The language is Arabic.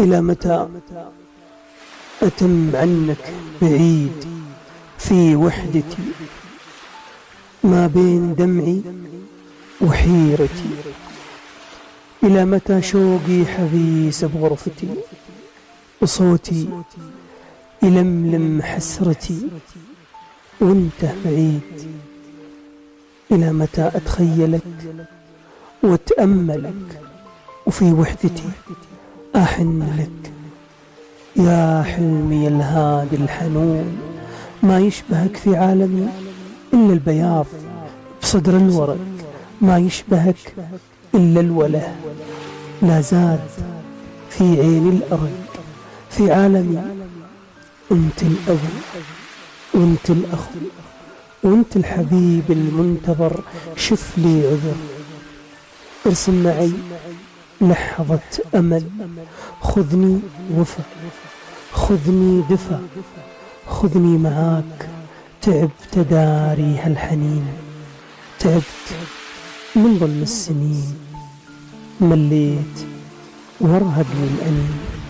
إلى متى أتم عنك بعيد في وحدتي، ما بين دمعي وحيرتي؟ إلى متى شوقي حبيس بغرفتي، وصوتي يلملم حسرتي وانت بعيد؟ إلى متى أتخيلك وأتأملك وفي وحدتي أحن لك؟ يا حلمي الهادي الحنون، ما يشبهك في عالمي إلا البياض بصدر الورق، ما يشبهك إلا الوله، لا زاد في عين الأرق. في عالمي أنت الأب وأنت الأخ وأنت الحبيب المنتظر، شف لي عذر، ارسم معي لحظة أمل، خذني وفا، خذني دفا، خذني معاك. تعبت داري هالحنين، تعبت من ظلم السنين، مليت وارهق من الأنين.